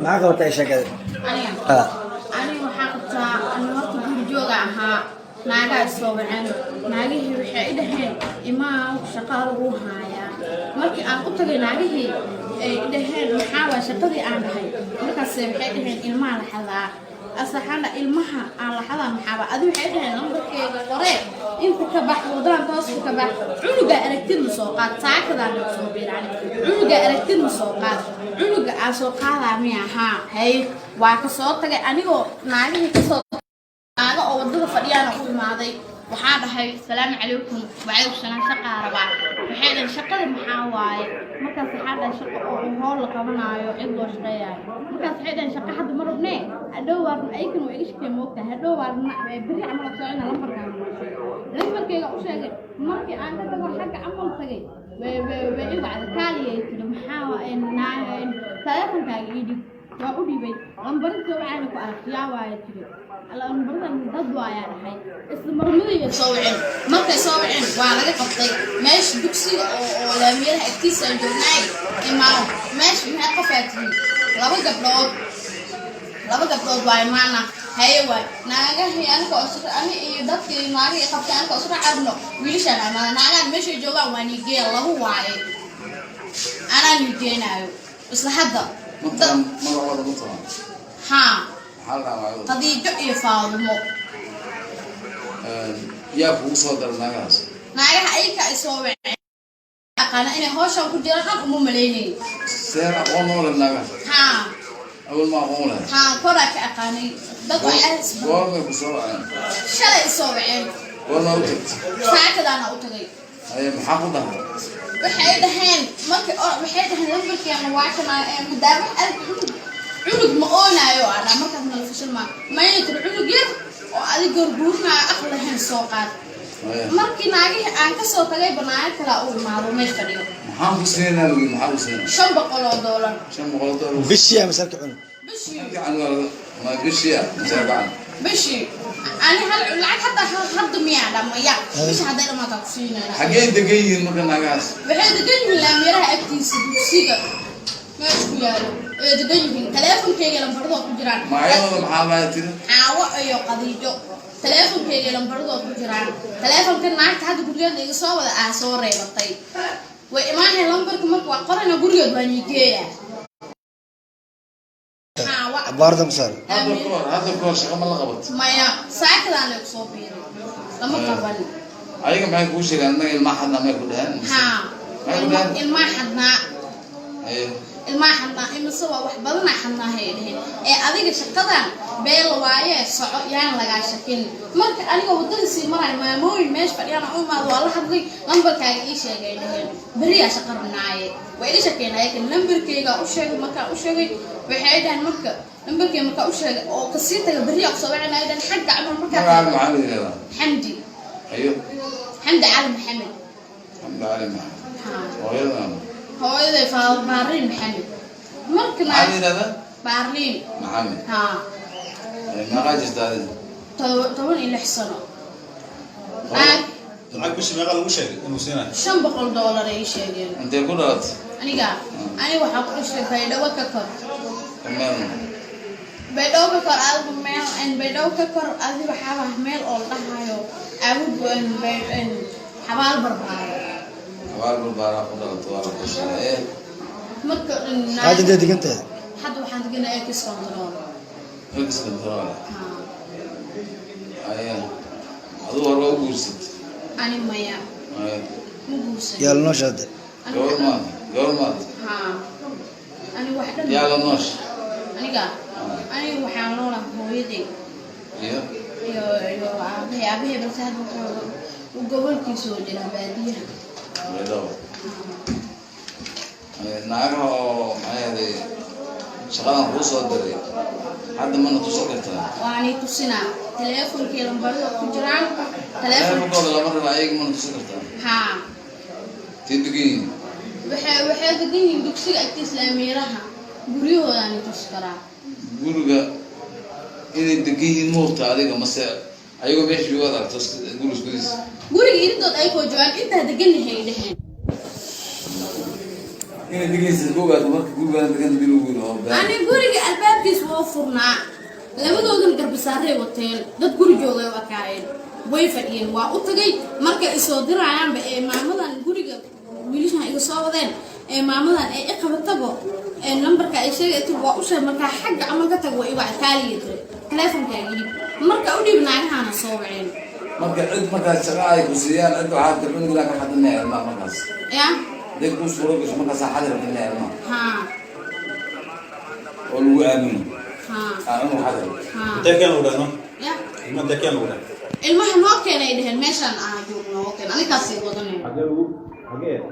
معك ولا إيش كذا؟ أنا وحقت أنا وقت الجوجا ها ناقة الصوبعين ناقيه وحيدهن إما شقاره هايا مركي أنا قلت لي ناقيه دهن محاوى شقدي أنا هاي مركي سبحيدهن إلما لحظة أصحنا إلمها على لحظة محاوى أدو حيدهن مركي قريب أنت كبح ودان توصل كبح عنقة أركتين مسوقات ساعة كذا نصوبين يعني عنقة أركتين مسوقات عنقة أسوقات ميا ها هاي وكسوت أنيقو ناقيه كسوت أنا أودّه فريان أقول ماضي وحاب هاي السلام عليكم وعليكم السلام شقة ربع وحيد الشقة المحاواي مركز حدا شقة وهول كمان عيو عضو شقيا مركز حيد الشقة حد مرة بني أدور أيكن وإيش في موقع هدور بري عمل صعينا لمبر كي أوشة مركي أنا تقول حاجة عمل صعي وإبعد كالي كده محاواي ناين ثلاثة تاجيدي وأودي بي لمبر سوى عنك وأخيا وايد كده الأمبران ضدوا يا رحي استمروا يصوعين ما كيصوعين وعلى قبطي ماشي دكسي ولا ميرها اكتيس الجرناي إمام ماشي من قفاتي لابد قبلود واي معنا هايوا ناقة هي أنا كأسرة أنا يدك ناقة قبطي أنا كأسرة عبنو ويش أنا ما ناقة ماشي جوا وانيجي الله واي أنا نيجينا بس لحظة مطعم مرة ولا مطعم ها قضية يفاضمو يا فوق صدر ناقص ناقة أي كأسوة أنا هوش أقول جرا أم مليني سير أقوم ولا ناقص ها أول ما أقوم له ها كرك أقاني دقوا أسبوع قوم بسرعة شلي سوعين قوم أوتت ساعة كذا أنا أوتغي أي محافظة وحيدهن مركي وحيدهن لمبرك يا مواكنا مدام عنق مقونا يو أنا مركز من الفشل ما يدري عنق ير وأدي قربورنا أخذهن سوقات مركي ناقي أنك سوق لي بناء كلا أول معلومة فريو محافظ سنة ولا محافظ سنة شن بقولوا دولار شن بقول دولار بشيء مسك عنق بشي عن ما بشيء مسابعة بشي أنا هل لعك حتى مياه لما يا مش هذا ما تقصينا حاجة دقيقة مرة ناقص بحيث دقيقة لما يرى أكتيس بسيجا ما يشوفيانه دقيقة تلفون كي لما برضو كجران ما يلا محافظة ترى عاوة أيو قضية تلفون كي لما برضو كجران تلفون كان معك هذا كجران اللي صوب أسوار ريبطي وإيمان لمبرك مرك وقرنا كجران بنيجيا برضه مثال هذا كور شغل ما لقبت ما يا ساعة كذا لك صوبين لما قبل أيك ما يكون شيء لأنه ما حد ما يقول ها ما حدنا أيه ما حنا إما سوا واحد بدنا حنا هيله أذيك شقدان بيل وايه صع يعني لقى شكل مرك أنا ودي سي مرة ما موي مش فأنا ما والله حقي لمبر كاي إيش جاي بريء شقر ناعي وإيش شكلنا هيك لمبر كيجا وشيء مكان وشيء بحيد هالمرك لمبر كي مكان وشيء أو قصيته بريء صوّعنا إذا حق عمر مكان عالم عامل هذا حمدي أيوه حمدي عالم محمد حمد عالم محمد هو إذا فبارين محمد ممكن عالم هذا بارين محمد ها ما راجع هذا طبعا إلى حصانه معك بس ما قالوا وش إنه سنة شن $100 إيش يعني أنت قلت أنا وحق إيش بيدو ككر تمام بيدو ككر ألف ميل إن بيدو ككر أذي بحاله ميل الله هايو أود إن حبال بربار حبال بربار قدرت ولا قصة إيه ممكن هذا ده أنت حد وحد قلنا إكس كنترول إكس كنترول أيه هذا هو بوست أنا مايا مبوس يلا نشهد يورمات ها أنا واحدة يلا نوش أنا وحنونا هويدي أبي بس هذا وقبل كيسو جنا بادية نعرفه هذه شغلة بوصة دري حد ما نتصدقها وأنا تصنع تلفون كيلو برضو كجران تلفون كل مرة لا يجي ما نتصدقها ها تدقين waxay degan yihiin dugsiga agtiisa laamiraha guryahooda aan tuskara guriga inay degan yihiin moobta adiga mase ayagoo meesha joogaad aragto guriga iridood ay koo joogaan intaa degan yahay dheheen إن دقيس جوجا تمرك جوجا دقيس بيلوجو أنا قولي الباب كيس وفرنا لما دوغن قرب ساري وتين دad guri joogay waa kaayeen way fadhiyeen waa u tagay marka ay soo dirayaan ba ee maamadan guriga wiilasha iga soo wadeen ee maamadan ay qabatabo ee numberka ay sheegay waa u sheegay marka xagga amalka tag way waa taaliye telefonka yiri marka u dhibnaayahana soo waceen marka cid marka shaqa ay ku siiyaan cid waxa darbin la ka xadnaa ma markaas ya dad ku soo rogays marka saxada rabinaa ma ha oo lagu aamin ha حاضر تكن ولا نو يا ما تكن ولا المهم نو كان يدهن مشان جوجنا وكان انا كاسي ودني حاجه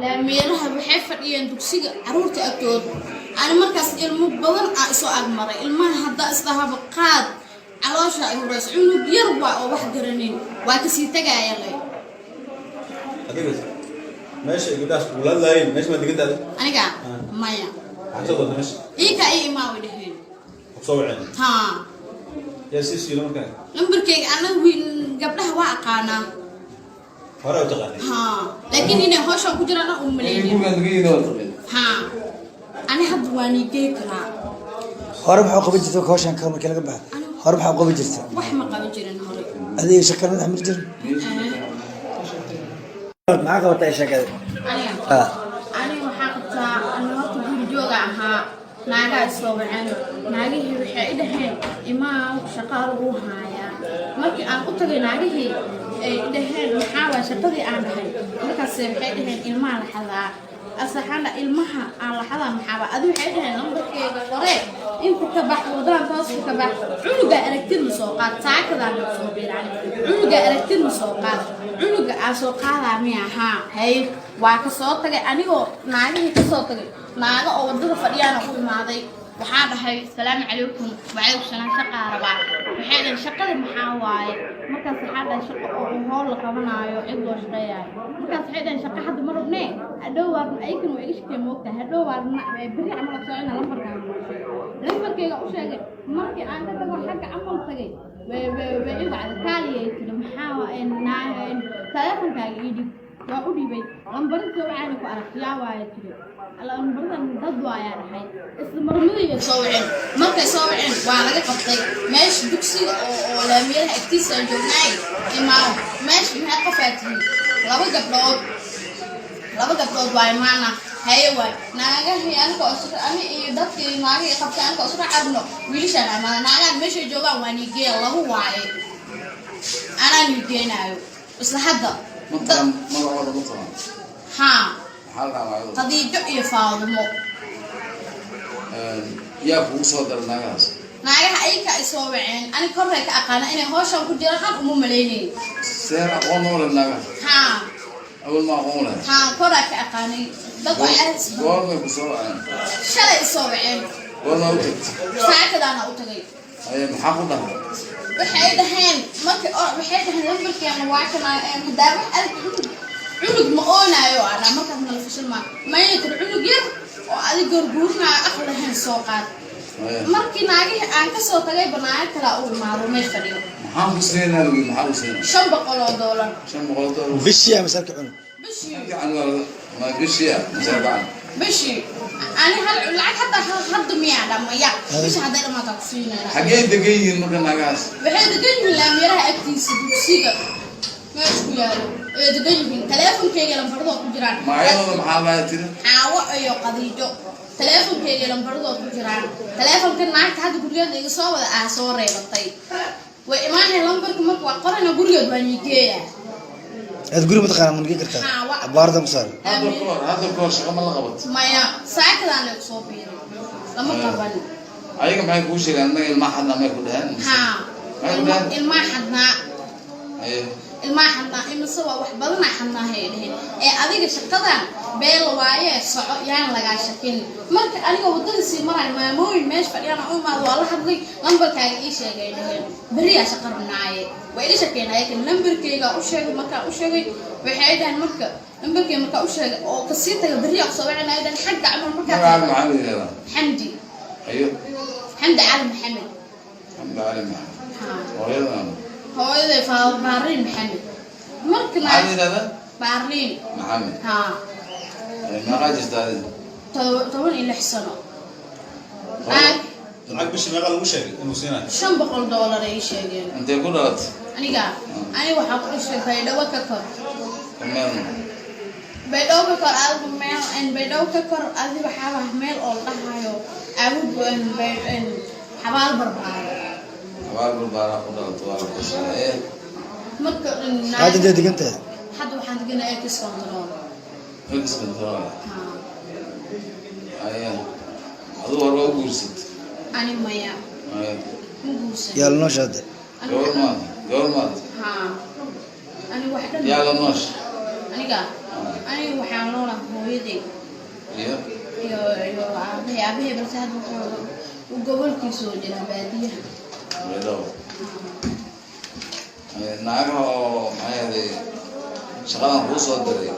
لا ميرها waxay fadhiyeen dugsiga caruurta agtood aan markaas ilmo badan soo agmaray ilmaha hadda isdahaba qaad caloosha ay horeys cunug yar waa oo wax garanin waa ka sii tagayay adiga ماشي قداش ولا لا ماشي ما تقدر aniga maya حتى ماشي إيكا أي ما ودهين صوعين ها يا سيسي لون كان نمبركي أنا وين قبلها واقعنا هراء تغني ها لكن هنا هوش أقول أنا أمليني ها أنا حدواني كيكرا هرب حقوق بجرت كوشان كم كلا جنبها هرب حقوق بجرت وحما قابل جيران هوري هذه شكل من حمر جر معك ولا إيش كذا أنا وحقتها أنا وقت جوجا ها ناقا سوبعين ناقيه waxay idaheen imaa shaqaal ugu haaya markii aan u tagay naagihii ay idaheen maxaa waa shaqadii aan dhahay markaas waxay idaheen ilmaha la xadaa asaxana ilmaha aan la xadaa maxaa adi waxay idaheen lambarkeega hore inta ka bax wadaan toos ka bax cunuga aragtid ma soo qaad saakadaan soo biiraan cunuga aragtid ma soo qaad cunuga aan soo qaadaa miya haa hay waa ka soo tagay anigoo naagihii ka soo tagay naaga oo wadada fadhiyaan ku imaaday waxaa dhahay salaamu calaykum wacaykum salaam shaqaa rabaa waxay dhahay shaqada maxaa waaye markaas waxaa dhahay shaqo oo hool la qabanaayo cid loo shaqeeyayo markaas waxay dhahay shaqo hadda ma rabnee hadhow waarna aykan waa iga shaqee moogta hadhow waarna beri camal socona lambarkayga u sheegay markii aan ka tago xagga camal tagay way wacda kaaliyay tiri maxaa teleefonkaaga ii dhib waa u dhibay lambarinta waxaana ku aragtiyaa waaye tiri lambardan dad waayaa dhahay isla marmadii soo waceen markay soo waceen waa laga qabtay meesha dugsiga oo laamiyadaha agtiisa aan joognay imaam meesha maxay qafaatiyey laba gabdhood waa imaana haye waay naagahii anka ani iyo dadkii naagihii qabtay anka usra carno wiilashaan amaada naagahan meeshay joogaan waa nigeeya lagu waaye anaa nigeenaayo isla hadda ها قضية جئي فاضمو يا فوق صدر ناس ناقة أيك أسوأين أنا كرهك أقانا إني هوش أقول جرحان أمو مليني سير أقوم ولا ناقة ها أول ما أقوم له ها كرهك أقاني دقوا أحس قول ما بسوأين شلا أسوأين قول ما أوتك ساعة كذا أنا أوتكي أي محافظة وحيدهن وحيدهن لمبرك يا مواكنا مدابح عنق مقونايو أنا مركز من الفشل ما يتر عنق ير وأدي قرقورنا أخذهن سوقات مركي ناقي أنك سوق تجي بناء كلا أول معلومة فريق محمد حسين أنا محمد حسين شن بقولوا دولار شن بقولوا دولار بشيء مسك عنق بشي عنق ما بشيء مسك عنق بشي أنا هل لعك حد مياه لما يا مش هذا ما تقصينا حاجات دقيقة ممكن ناقص بحيث دقيقة لا ميرها أكتيس بسيجا ما شو دقيقة تلفون كي لما برضو كجران ما يلا محاولة ترى عاوة أيو قضية تلفون كي لما برضو كجران تلفون كان معك هذا كل يوم يصور أصور ريبطي وإيمان لمبرك مك وقرنا قرية بنيكية تقولي متقارن من كيكرتا بارد مسار هذا الكور شغل ما لغبط ما يا ساكت أنا صوبين لما قبل أيك ما يكونش لأن ما حد ما يقولها ها ما حدنا أيه ما حنا إما سوا وحبلنا حنا هيلهن أديك شقدان بيل وايه صع يعني لقى شكين مرك أنا ودي سي مرة ما موين ماش فأنا أقول ما والله حظي نمبر كاي إيش يعني بريء شقر مناعي وإيش شكين هيك النمبر كيجا أوشة مكا أوشة وحيدا المرك نمبر كي مكا أوشة أو قصيته بريء صوّعنا هيدا حق عمر مكا حمدي أيوه حمدي علي محمد حمدي علي محمد هو إذا بارين محمد مركنا علي هذا بارين محمد ها ما قاعد تستعد طبعا إلى حسنه lacag bishii meeqa lagu sheegay inuu siinayo $500 ay sheegeen انت يقول لك aniga waxa ku dhashay baydhabo ka kor تمام baydhabo ka kor aad meel in baydhabo ka kor aad waxa wax meel oo dhahayo awood in xabaal barbaar طوال القصة marka هذا ده دقنته hadda waxaan deganaa ex control اكس كنترول ايوه هذا هو قرصت ani maya ايوه muguusan يلا نشهد جورمات ha ani waxdan يلا نوش aniga ani waxaan noolaa hooyaday ايوه iyo aabahay balse hadda uu gobolkiisa oo jira baadiyaha ولو ناقه معي شغاله هو صدري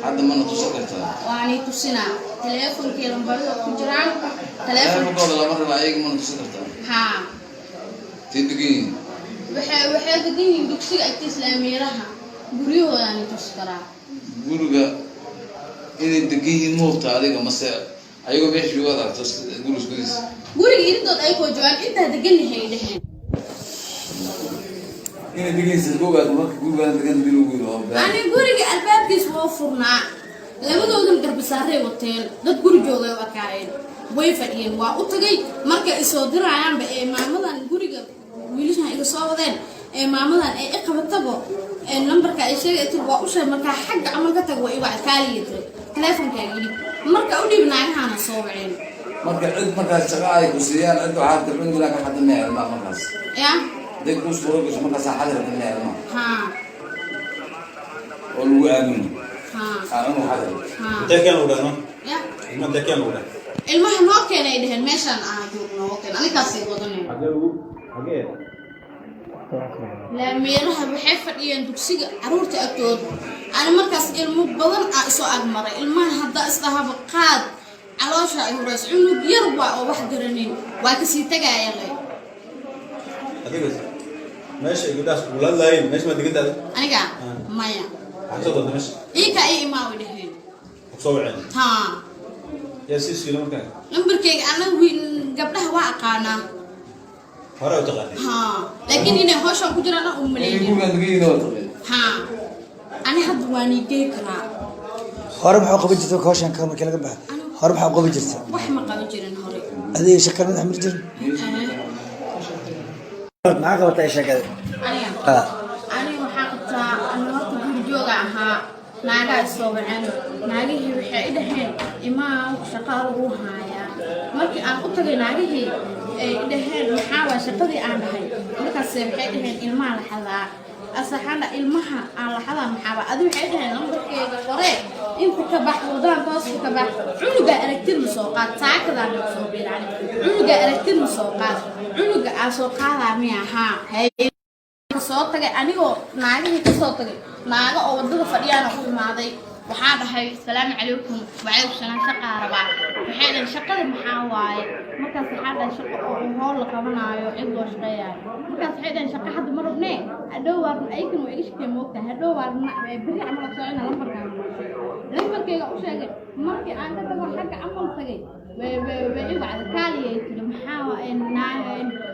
حد ما نتصدرتها waani tusina teleefonkii lambarada ku jiraan teleefon teleefon kooda lama raba ayaga ma nتصدرتها ha tidgiin waxay degan yihiin dugsiga islaamiyaha guryahooda aan tus karaa guriga inay degiin moobta adiga mase ayaga meesha uga aragto guriga guriga iridood ay ku joogaan inta degan yahay dhexeen inay degiin sidoogaad marka guriga degan dilugu ani guriga albaabkiisa waa furnaa labadoodan garbisaaray wateen dad guri joogay waa kaayeen way fadhiyeen waa u tagay marka ay soo dirayaan ba ee maamadan guriga wiilasha iga soo wadeen ee maamadan ay qabatabo ee numberka ay sheegay waa u sheeg marka xagga amal ka tago way waa kaaliyay teleefonkaaga yidhi marka u dhibnaayahana soo waceen marka cid markaas shaqa ay ku siiyaan cid waxaad tabin ilaa ka xadda ma ilma markaas ya day ku soo rogays markaas xadda ma ilma ha oo lagu aamin ha aanu xadda ha intee keen u dhahno ya intee keen u dhah ilmaha noo keenay dheheen meeshaan aan joogno oo keen anikaasay wadaneen hagee laamiiraha waxay fadhiyeen dugsiga caruurta agtood ana markaas ilmo badan ah soo agmaray ilmaha hadda isdahaba qaad caloosha ay horeys cunug yar waa oo wax garanin waa ka sii tagayaan adiga meesha gabdhaas ugu laalaayeen meesha ma digadaada aniga maya waxaa soo doontay meesha ika ay imaaw dheheen soo waceen ha yaa sii siino markaa lambarkayga ana wiil gabdhaha waa aqaanaa hore u taqaanay ha laakiin inay hawshan ku jiraan u maleeyay guriga degiin oo taqeen ha ani hadda waan igey karaa hore maxaa qaban jirtay hawshan ka markii laga baxay hore maxaa qaban jirtay wax ma qaban jirin hore adiga shakar madax mar jirin maxaa qabatay shakada ani waxaa qabtaa ana horta guri jooga ahaa naagaa soo waceen naagihii waxay i dhaheen imaa shaqaa lagu haayaa markii aan u tagay naagihii ay dhaheen maxaa waa shaqadii aan dhahay markaas waxay dhaheen ilmaha la xadaa asaxana ilmaha aan la xadaa maxaaba adi waxay dhaheen lambarkeega hore inta ka bax wadaan tooska ka bax cunuga aragtid ma soo qaad saakadaan ma soo biiraan cunuga aragtid ma soo qaad cunuga aan soo qaadaa miya haa soo tagay anigoo naagihii ka soo tagay naaga oo wadada fadhiyaana ku imaaday waxaa dhahay salaamu calaykum wacaykum salaam shaqaa rabaa waxay dhahay shaqada maxaa waaye markaas waxaa dhahay shaqo oo hool la qabanaayo cid loo shaqeeyaayo markaas waxay dhahay shaqa hadda ma rabnee hadhow waarna aykan waa iga shaqee moogtahay hadhow waarna beri camal soo ina lambarkayga u sheegay markii aan ka tago xagga camal tagay way i wacda kaaliyay tiri maxaa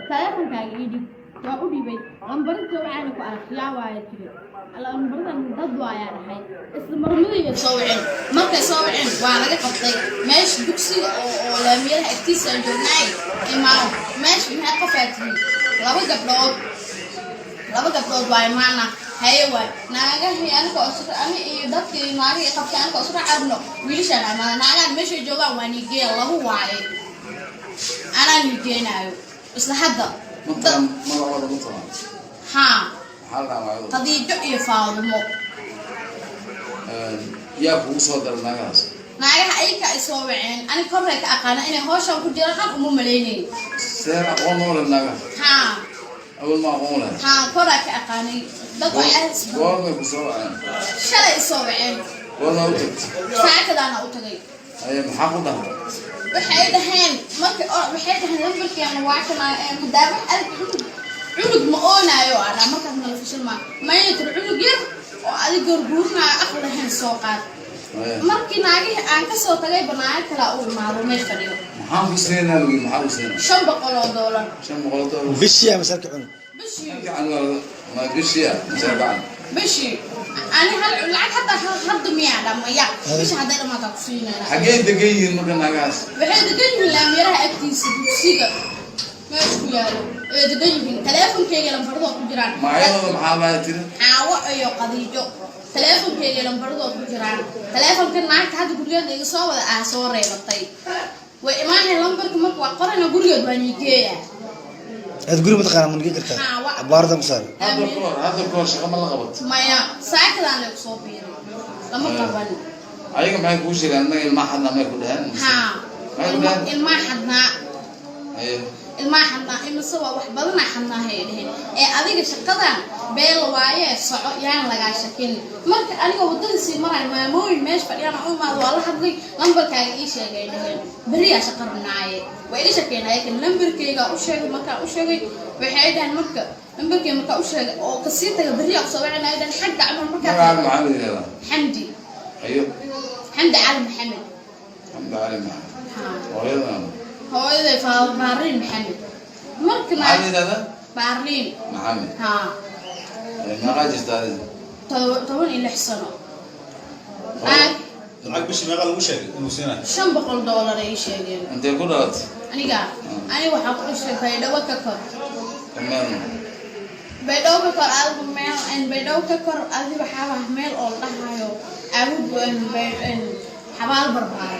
teleefonkaaga ii dhib waa u dhibay lambarinta waxaana ku aragtiyaa waaye tiri lambaradan dad waayaa dhahay isla marmadayay soo waceen markay soo waceen waa laga qabtay meesha dugsiga oo laamiyadaha agtiisa aan joognaay imaam meesha maxay qafaatiyi laba gabdhood waa imaana haye waay naagahii aniga ani iyo dadkii naagahii qabtay aniga isra carno wiilashaan imaada naagahan meeshay joogaan waa nigeeya lagu waaye anaa nigeenaayo isla hadda ها قضية جئي فاضمو يا فوق صدر ناقص ناقص أيك أسوأين أنا كبرك أقانا إني هوشة وكجرا أمو مليني سير أقوم ولا ناقص ها أول ما أقوم له ها كبرك أقاني دقوا أهس قول ما بسوأين شلا أسوأين قول ما أوتك ساعة كذا أنا أوتكي أيه محافظة waxay dhahayn lambarkii aan waacana madaabax aad cunug ma oonayo ana markaas ma la fashil ma mayna tir cunug yar oo adiga gurguurnaa aqal lahayn soo qaad markii naagihii aan ka soo tagay banaayo kala uu imaado meesh fadhiyo maxaan ku siinaa lagu maxaa ku siinaa $500 $500 bishii ama sarka cun bishii ما بشيء مسابعة bishii ani hal lacag hadda miyaa dhamaya bishii hadday dhamaato ku siinayna حاجات دقيقة ما كان ناقص waxay degan yihiin laamiraha agtiisa dugsiga meesha ku yaalo ee degan yihiin teleefonkeyga lambarada ku jiraan معايا محابة ترى caawo iyo qadiijo teleefonkeyga lambarada ku jiraan teleefonka naagta hadda gurigeeda iga soo wada soo reebatay way imaanay lambarka marka waa qorana gurigeed waa nigeeya هاد قولي متقارن من كيكرتا باردا مسار هذا الكور شغل ما لغبط maya saakada aan ku soo biiray lama qaban أيها معي كوش لأن ما حد ما يقول هن ilma xadnaa أيه ilma xadnaa imise waa wax badan xadnaa heedeen ee adiga shaqadan beel waaye soco yaan laga shakin marka aniga wadada si maray maamooyin meesh fadhiyana oo maad waa la hadlay lambarkaaga ii sheegay dhaheen bariya shaqarnaaye way ila shaqeynay kan lambarkayga u sheegay marka u sheegay waxay dhahan marka lambarkayga marka u sheegay oo ka sii taga bariya soo wacnay dhahan xagga amal marka معامل هذا xamdi أيوه xamdi cali maxamed الحمد لله معه ha وهذا hooyaday baarliin maxamed marka معامل هذا baarliin معامل ha ما راجع هذا 16 sano lacag bishii meeqa lagu sheegay inuu siinayo $500 ay sheegeen أنت يقول رات aniga waxa ku dhashay baydhabo ka kor تمام baydhabo ka kor aad meel in baydhabo ka kor aad waxa wax meel oo la dhahayo awood in xabaal barbaar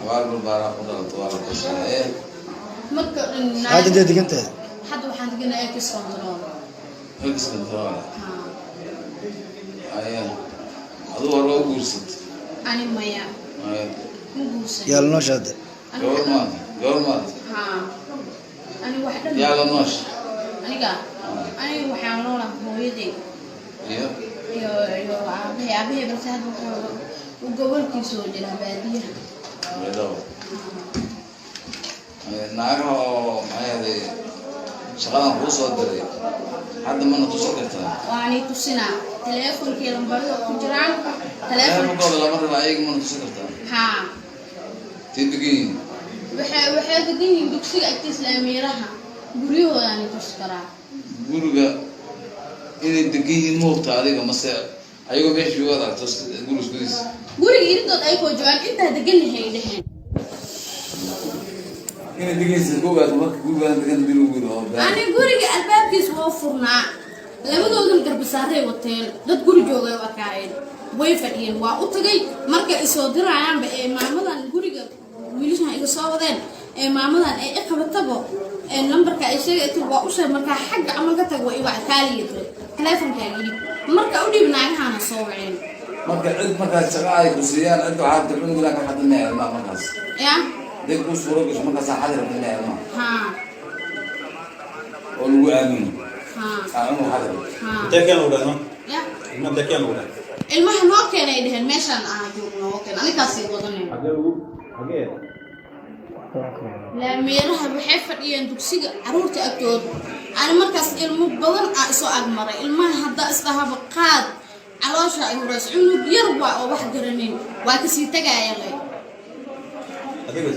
حوار بالبارا قدرت ولا قصة إيه marka هذا دي دقنت hadda waxaan deganaa ex control فكس كنترول ha أيه هذا هو روبوست ani maya أيه muguusan يلا نوش هذا جورمات ha ani wax dhan يا لنوش aniga waxaan noolaa hooyaday أيه iyo aabahay balse hadda uu gobolkiisa oo jira baadiyaha بدو ناقة هذه شغالة بوصة دري حد ما نتصدقتها waani tusinaa teleefonkii lambarada ku jiraan أنا teleefon بقول لا مرة لا ما نتصدقتها ha تدقين waxay degan yihiin dugsiga agtiisa laamiraha guryahoodaani tusi karaa guriga inay degan yihiin moogta adiga mase ayagoo meesha jooga aragto guriga gudihiisa guriga iridood ay koo joogaan intaa degannahay dheheen inay degan yihiin googaad marka gurigaan degan dilu guri oo ani guriga albaabkiisa waa furnaa labadoodan garbisaaray wateen dad guri joogay u arkaayeen way fadhiyeen waa u tagay markay isoo dirayaanba ee maamadan guriga wiilashan iga soo wadeen ee maamadan ay qabatabo ee lambarka ay sheegay waa u sheeg marka xagga amal ka tag way waa kaaliye teleefonkaaga yidhi marka u dhib naagahana soo waceen marka cid markaas shaqa ay ku siiyaan cid waxaa tabin gurigaan ka xadina ilmaha markaas ya dad ku suuro gasho markaas xadir rabina ilmaha ha oo lagu aamino ha aamino xadir ha intee keen lagu dhahay ya ilma intee keen lagu dhahay ilmaha noo keenay dheheen meeshaan aan joogno oo keen anikaasii wadanay xagee laamiraha waxay fadhiyeen dugsiga caruurta agtooda ani markaas ilmo badan isoo agmaray ilmaha hadda isdhahaba qaad caloosha ay hurays cunug yar waa oo wax garanin waa kasii tagaaya lay adiga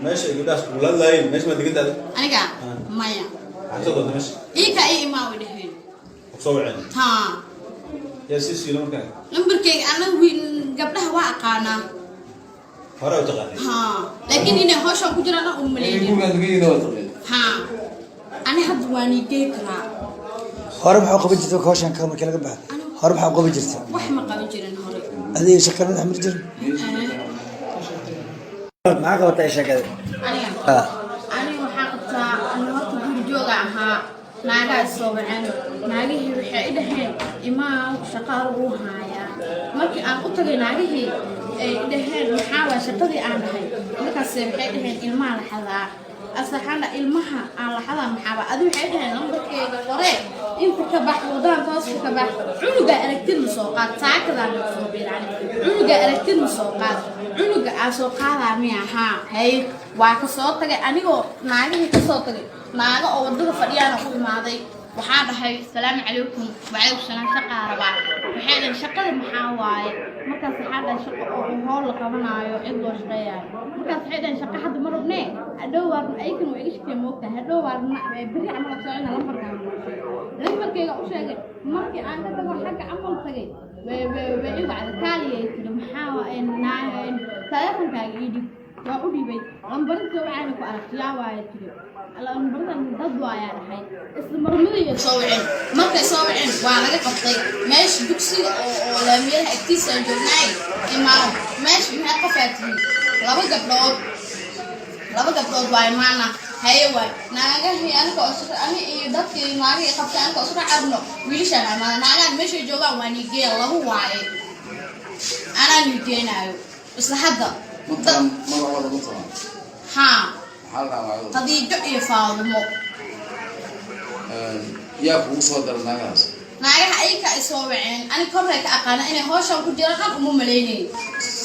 meesha gabdhaas kula laayeen meesha ma degantaada aniga maya xagee doonta meesha iika ay imaawi dheheen soo waceen ha yaa si siino markaa lambarkayga anaga gabdhaha waa aqaanaa hore u taqaanay ha laakiin inay hawshan ku jiraan u inay maleeyeen gurigaan degan yihiin oo taqin ha ani hadda waa niigey karaa hore maxaa qaban jirtay hawshan ka markii laga baxay hore maxaa qaban jirtay wax ma qaban jirin hore adiga shaqada xamir jir maxaa qabatay shaqada aniga waxaa qabtaa horta guri jooga ahaa naagaha soo waceen naagihii waxay i dhaheen imaa shaqaal uu haayaa markii aan u tagay naagihii ay dhaheen maxaa waa shaqadii aan dhahay markaas waxay dhaheen ilmaha la xadaa asaxana ilmaha aan la xadaa maxaaba adi waxay dhaheen lambarkeega hore inta ka bax wadaan tooska ka bax cunuga aragtid ma soo qaad saakadaan la soo biiraan cunuga aragtid ma soo qaad cunuga aan soo qaadaa miya haa hay waa ka soo tagay anigoo naagihii ka soo tagay naaga oo wadada fadhiyaana u imaaday waxaan dhahay salaamu calaykum wacaykum salaam shaqaa rabaa waxay dhahay shaqada maxaa waaye markaas waxaa dhahay shaqo oo howl la qabanaayo cid loo shaqeeyayo markaas waxay dhahay shaqo hadda ma rabnee hadhow waa aykan waa iga shaqee moogtahay hadhow waa beri camal socona lambarkayga u sheegay markii aan ka tago xagga camal tagay way i wacda kaaliyay tiri maxaa taleefonkaaga ii dhib waa u dhibay lambarinta waxaana ku aragtiyaa waaye tiri lambardan dad waayaa dhahay isla marmadayba soo waceen markay soo waceen waa laga qabtay meesha dugsiga oo laamiyadaha agtiisa aan joognaay imaam meesha maxay qafaatiyey laba gabdhood waa imaana haye waay naagahi ani iyo dadkii naagihii qabtay anka isra carno wiilashaan imaada naagahan meeshay joogaan waa nigeeya lagu waaye anaa nigeenaayo isla hadda haa qadiijo iyo faadumo yaa kugu soo dara naagahaas naagaha ayka ay soo waceen ani korray ka aqaana inay hawshan ku jiraan dhan uma malaynay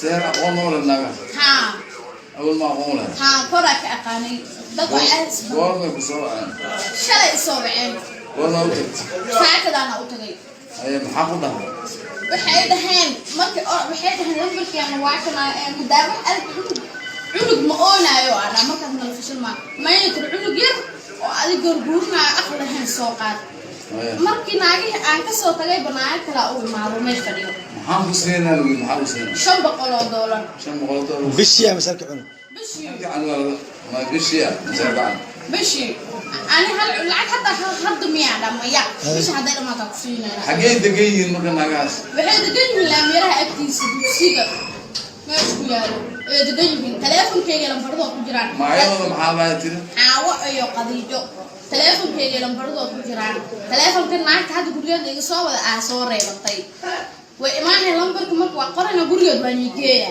seer aqoon ma wala naagaha haa awal ma aqoon wala haa korray ka aqaanay dad waa aas goormay ku soo waceen shalay soo waceen goorma u tagtay saacadaana u tagay maxaa ku dhahay waxay dhaheen lambarkeena waa kana madaama cunug ma oonaayo ana markaas nala fashil ma maytir cunug yar oo adig gurguurnaayo aqal lahayn soo qaad markii naagihii aan ka soo tagay banaayo kala u imaado meel fadhiyo maxaan ku siinaa wiil maxaa ku siinaa $500 bishii ama sarki cunug bishii bishii ani hal lacag hadda miyaa dhamaya bishii hadday dhamaata ku siinayna xagee degan yihiin marka naagahaas waxay degan yihiin laamiraha agtiisa dugsiga meesha ku yaalo ee degan yihiin taleefonkeyga lambaradoo ku jiraan magacyadooda maxaa lahaa tiri caawo iyo qadiijo taleefonkeyga lambaradoo ku jiraan taleefonka naagta hadda gurigeeda iga soo wada soo reebatay way imaanay lambarka marka waa qorana gurigeed baa nigeeya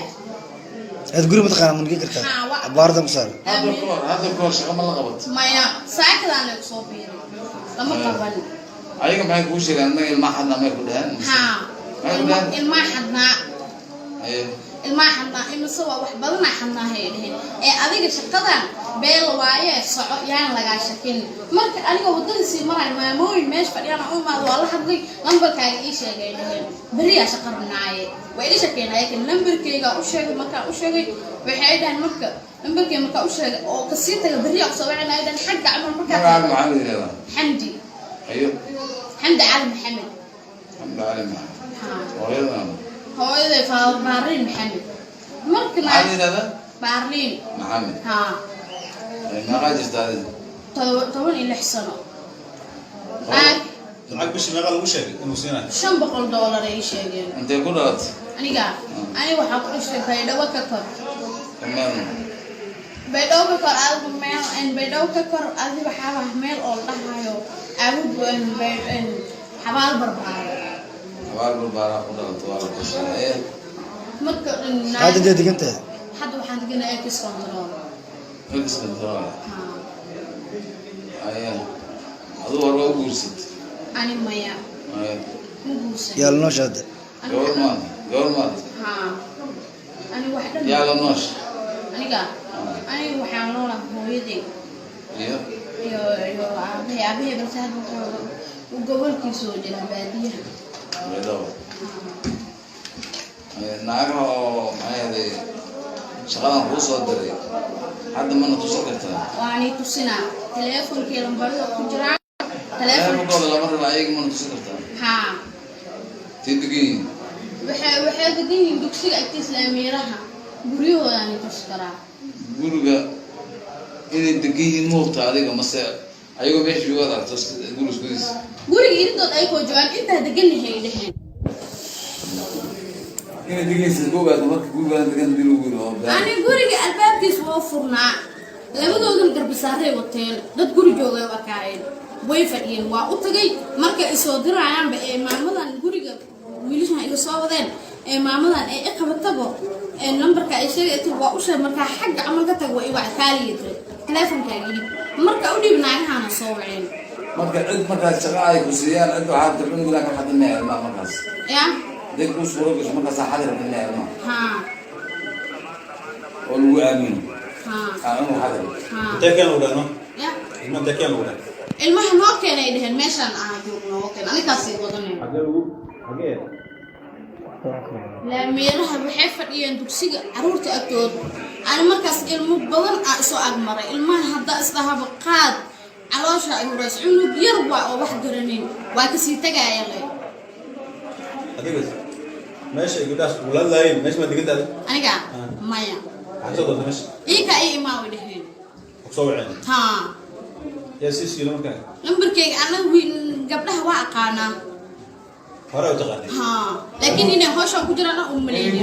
aad guri mataqaana ma nigi kartaa abaarda ku saar hadda koor shaqo ma la qabato maya saakadaan ay soo biiray lama qaban ayaga maxay kuu sheegaan inaga ilmaa xadnaa may ku dhaheen ilmaa xadnaa imise waa wax badana xadnaahay dheheen ee adiga shaqadan beel waaye soco yaan lagaa shakin marka aniga wadada sii maray maamooyin meesha fadhiyaan u imaado waa la hadlay lambarkaaga ii sheegay dheheen beriyaa shaqa rabnaaye way ii shaqeynaya kan lambarkayga u sheegay markaa u sheegay waxay dhahan marka lambarkay markaa u sheegay oo kasii taga beriyaa kusoo wacinayo dhan xagga camal markaa maxaa la yidhahdaa xamdi ayo xamdi cali maxamed xamdi cali maxamed hooyaday baarliin maxamed marka maxaa la yidhahdaa baarliin maxamed haa meeqaa jirta adiga 16 sano lacag bishii meeqa lagu sheegay inuu siinayo $500 ay sheegeen intee ku dhalatay aniga waxaa ku dhashay baydhabo ka kor meel baydhabo ka kor adigu meel baydhabo ka kor adigu waxaa meel oo la dhahayo awood xabaal barbaara ku dhalatay waa la kusay marka hadda degantahay hadda waxaan deganahay X control aduu hore waa u guursatay ani maya ma guursan yaa la noosha hadda gabar maad haa ani wax dhan yaa la noosha aniga waxaan noolaa hooyaday iyo aabahey balse hadda wuxuu gobolkiisa oo jira baadiyaha naagaha oo maxay ahaday shaqadan kuu soo diray hadda mana tusin kartaa waani tusinaa taleefonkii lambarada ku jiraan taleefonkooda lama raba ayaga mana tusin kartaa haa tii degan yihiin waxay degan yihiin dugsiga agtiisa laamiiraha guryahoodaani tusi karaa guriga inay degan yihiin moogta adiga mase ayagoo meesha joogaad aragto guri iskudiisa guriga iridood ayagoo joogaan intaa degannahay dheheen inay degaysa googaada marka gurigaan degan dilo guri oo ani guriga albaabkiisa waa furnaa labadoodan garbisaaray wateen dad guri joogay u akaayeen way fadhiyeen waa u tagay marka isoo dirayaanba ee maamadan guriga wiilashan iga soo wadeen ee maamadan ay qabatabo ee numberka ay sheegay waa u sheeg marka xagga amal ka tag way wax kaaliyay taleefonkaaga idib marka u dhibnaayahana soo waceen marka cid markaas shaqa ay ku siiyaan cid waxaad tabin guriga ka xadinay ilmaha markaas ya dad ku soo rogash markaas xadir xadinay ilmaha haa oo lagu aamino haa aan xadir haa intee keen u dhano ya ما ده كام ولا ilmaha noo keenay dhaheen meeshaan aan joogno oo keen aniga sii wadanay حاجه laamiyadaha waxay fadhiyeen dugsiga caruurta agtood ana markaas ilmo badan aan soo agmaray ilmaha hadda isdahaba qaad caloosha ay horeys cunug yar waa oo wax garanin waa ka sii tagayaan adiga meesha gabdhaas wala lahayn meesha ma digada aniga maya xasada meesha iika ay imaa u dhaheen soo wacay ha يا سيسي لما كان lambarkayga ana wiin gabdhaha waa aqaana هراء وتغني ha laakiin inay hawsha ku jiraan u maleeyay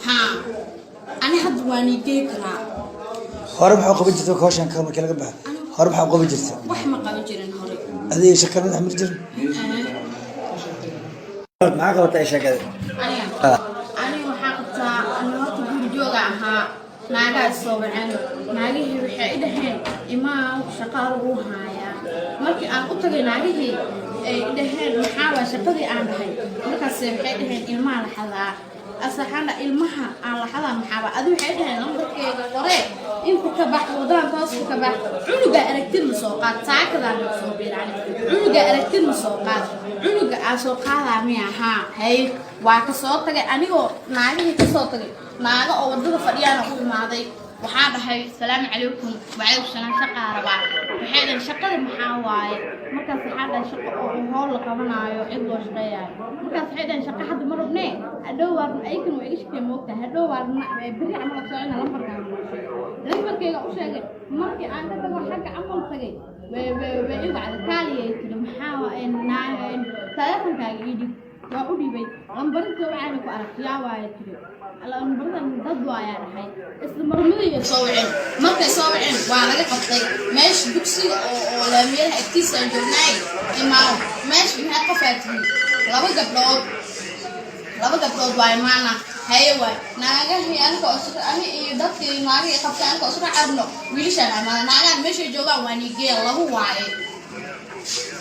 ha ana hadda waan igey karaa hore maxaa qaban jirtay hawshan ka markii laga baxo hore maxaa qaban jirtay wax ma qaban jirin hore adiga shaqada xamil jir maxaa qabatay shaqada aniga waxaa qabtaa ana horta guri jooga ahaa naagaha soo waceen naagihii waxay dhaheen imaa shaqo lagu haayaa markii aan u tagay naagihii ay dhaheen maxaa waa shaqadii aan dhahay markaas waxay dhaheen ilmaha la xadaa asaxana ilmaha aan la xadaa maxaa ba adigu waxay dhaheen lambarkeega hore inta ka bax wadaan toos ka bax cunuga aragtid ma soo qaad saakadaan ma soo biiraan cunuga aragtid ma soo qaad cunuga aan soo qaadaa miyaha hay waa ka soo tagay anigoo naagihii ka soo tagay naaga oo wadada fadhiyaan u imaaday waxaa dhahay salaamu calaykum wacaykum salaam shaqa rabaa waxay dhahay shaqada maxaa waaye markaas waxaa dhahay shaqo oo howl la qabanaayo cid loo shaqeeyaayo markaas waxay dhahay shaqo hadda ma rabnee hadhow waarna aykan waa iga shaqeey moogtahay hadhow waarna beri camal socona lambarkayga u sheegay markii aan ka tago xagga camal tagay way wacda kaaliyay tiri maxaa taleefonkaaga ii dhib waa u dhibay lambarinta waxaana ku aragtiyaa waaye tiri lambarada dad waayaa dhahay isla marmadaya soo waceen markay soo waceen waa laga qabtay meesha dugsiga oo laamiyadaha agtiisa aan joognaay imaam meesha maxaa qafaatiyey laba gabdhood waa imaana haye waay naagahii aniga ani iyo dadkii naagihii qabtay aniga isra cabno wiilashaan amaada naagahan meeshay joogaan waa niigeen lagu waaye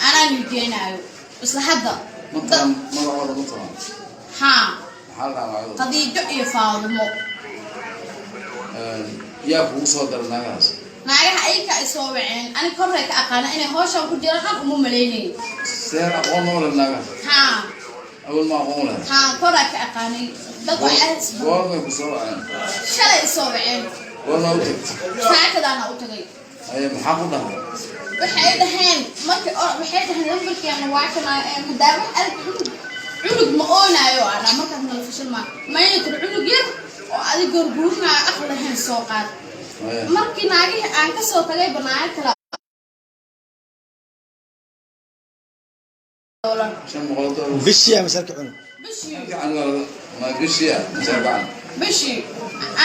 anaa niigeenaayo isla hadda ها قضية iyo faadumo yaa kugu soo darnaagaas naagaha ay ka soo waceen ani korre ka aqaana inay hawshan ku jiraan uma maleynay seer aqoon oo naagaas ha awal ma aqoon ha korre ka aqaanay dad waxay goorma ku soo waceen shalay soo waceen goorma u tagtay saacadana u tagay ay maxaa ku dhahay waxay dhaheen markii waxay dhaheen lambarkeena waa kana madaawa cunug ma oonayo ana markaas nala fashan ma maayay cunug yar oo adiga gurguurna aqlahayn soo qaad markii naagihii aan ka soo tagay banaayo kala بشي مسالك عنو بشي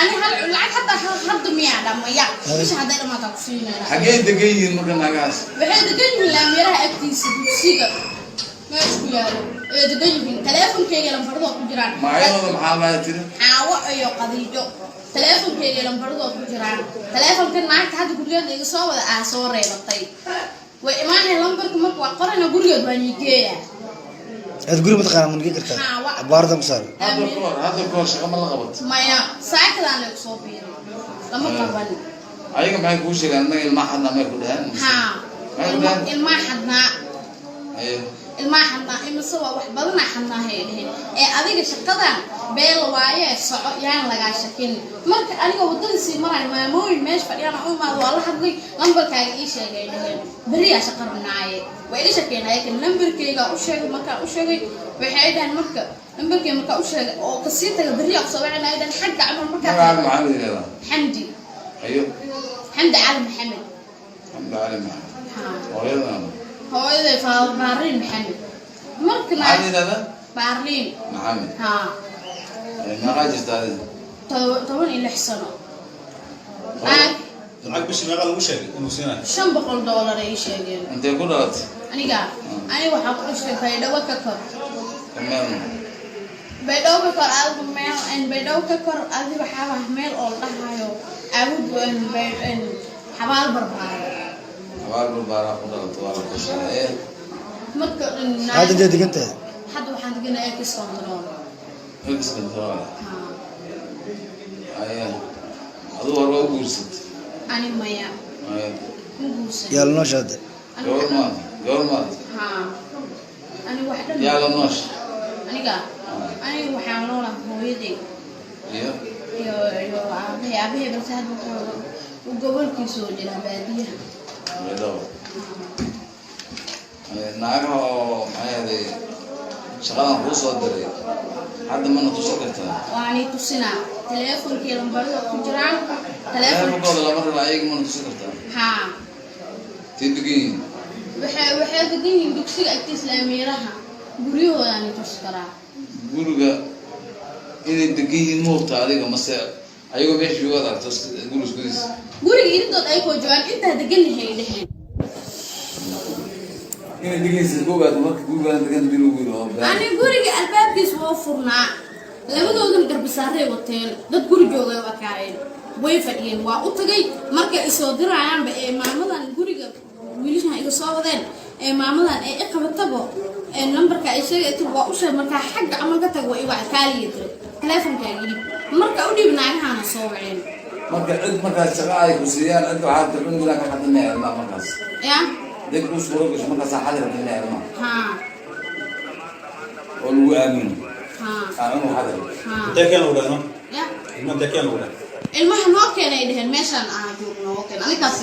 أنا هل لعك حتى حد مياه لما يا بش هذا لما تقصينا حاجة دقيقة ممكن ناقص بحيث دقيقة لما يرى أكتيس بسيجا ما يشوفه دقيقة تلفون كي يلهم فرضوا كجران ما يلا محل ترى حاوى أيو قضية تلفون كي يلهم فرضوا كجران تلفون كان معك حد كجران اللي صوّد أسوار ريبطي وإيمان لمبرك مك وقرنا قرية بنيجية تقولي متقارن من كيف كرتا بارد مصار هذا الكور شو كم لغبط ما يا ساعة كذا لك صوبين لما قبل أيها ما يكون شيء لأن المحن ما يكون هن المحن أيوه المحن إما سوى واحد بدنا حنا هي أذيك شقدا بيل وايه يعني لقى شكل مرك أنا قبضت سي مرة ما موي مش فريانا ما والله حد لمبر كاي إيش يعني بريء شقر مناعي وإيش كنا هيك لمبر كيجا وشيء مكا وشيء بحيدا مكة لمبر كي مكا وشيء وقصيته بريء صوبنا أيضا حق عمر مكة حمدي أيوه حمدي علي محمد حمدي علي محمد هو إذا فبارلين محمد مركنا علي هذا بارلين محمد ها ما راجعت هذا طبعا إلى حسنه معك بس ما قالوا وش إنه سنة $500 أي شيء أنت يقول رات أنا قال أنا وحق أشتري بيدو وككر تمام بيدو ككر ألف ميل إن بيدو ككر ألف بحاله ميل الله هايو أود إن بيد إن حبال بربار حبال بربار أقول طوال القصة إيه مكر إن هذا جدك أنت حد وحد قلنا إيه $500 إكس كنترول أيه هذا هو ورقة ورست أنا مايا أيه مقوسة يلا نشهد goormaad ها أنا واحدة yaa la noosh أنا وحاملونا هويدي iyo يو أبي بس هاد وقبل كيسو جنا بادية midaba naagaha oo maxay ahayd shaqadan kuu soo diray hadda mana tuso kartaa وأنا تصنع تلفون كيلو برضه كجران teleefonkooda تلفون lama raba ayaga mana tuso kartaa ها tii degan waxay degan yihiin dugsiga agtiisa laamiiraha guryahooda aan tusi karaa guriga inay degan yihiin moogta adiga mase ayagoo meesha joogaad aragto guri iskudiisa guriga idintood ay koo joogaan intaa degan yahay dheheen inay deganyihiin gogaad marka gurigaan degan dil ugu yiro ani guriga albaabkiisa waa furnaa labadoodan garbasaarey wateen dad guri joogay waa kaayeen way fadhiyeen waa u tagay markay isoo dirayaanba ee maamadan guriga wiilashan iga soo wadeen ee maamadan ay qabatabo ee numberka ay sheegay waa u sheeg marka xagga ama ka tag waa iga kaaliye dir telefonka gidi marka u dhib naagahana soo waceen marka cid markaas shaqa ay ku siiyaan cid waxaad tabin ilaa ka xadinaya ilmaha markaas ya deg ku suuro gasho markaas xadir xadinaya ilmaha ha oo lagu aamino ha aamino xadir ha Dekan udah no. ya Dekan udah. ilmaha noo keenay dheheen meeshaan aan joogno oo keen anikaas